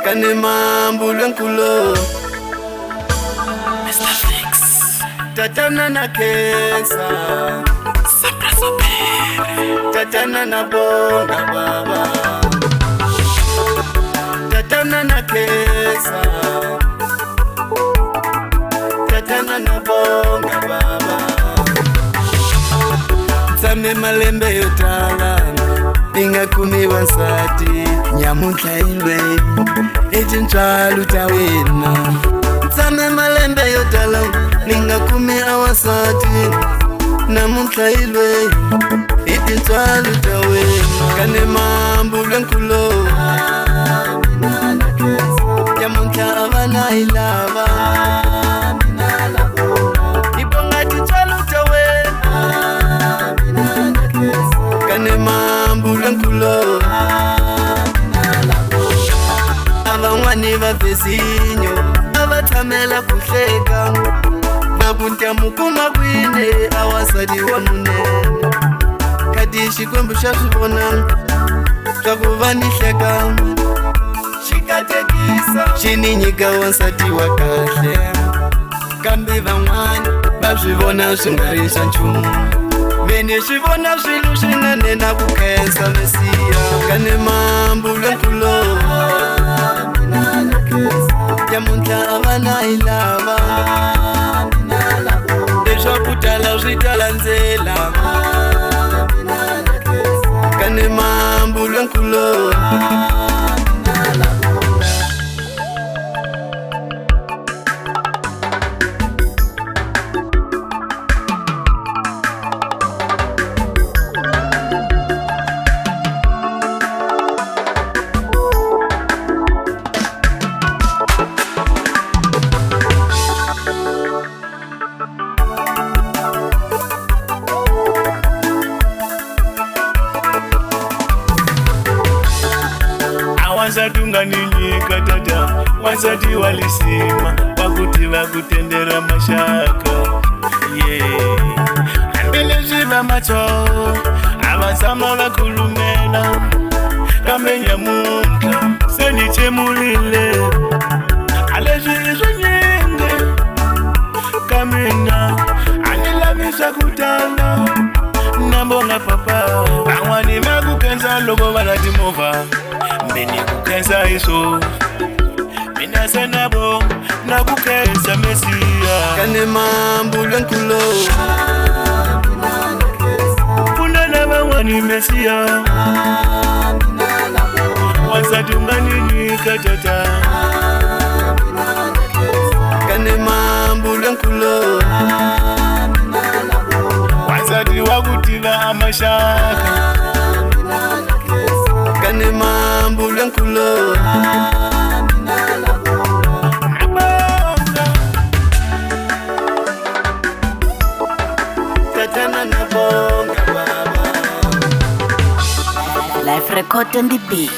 Kane mambo lwenkulo Mr. Fix tatana na kesa Sapra Sopere tatana na bonga baba tatana na kesa tatana na bonga baba Tsame malembe yotala Inga kumi wansati Nyamuntla ilwe Ejintwalu tawena Tsame malembe yotala Inga kumi awasati Namuntla ilwe Ejintwalu tawena Kane mambu lwenkulo Nyamuntla avana ilava Ibonga titwalu tawena Kane mambu lwenkulo Abangwani bafesinyo Abathamela kuhleka Babunta mukuma kwine Awasadi wa munene Kadi shikwembu shasubona Twakuvanihleka Shikatekisa Shininyiga wansati wa kahle Kambi vangwani Babsivona shingarisha nchumu Mene shivona swilu shinane na kukesa Mesiya Kane mambu lwenkulo Nyamuntla avana ilava Desha kutala zwitala nzela Kane mambu lwenkulo Wazatunga ninyika tata Wazati walisima Wakuti wakutendera mashaka Ambile ziva macho Abasama wakulumela Kamenya munga Seniche mulile Alezizwe nyenge Kamenya Anilamisa kutala Nambonga papa Awani makukenza logo wanatimova Meni kukenza iso Mina senabo Na kukenza Mesiya Kane mambu lwenkulo Kuna nama wani Mesiya Wazatunga nini katata Kane mambu lwenkulo Wazati wakutila amashaka Kane mambu lwenkulo Tatana na bonga baba Life record on the beat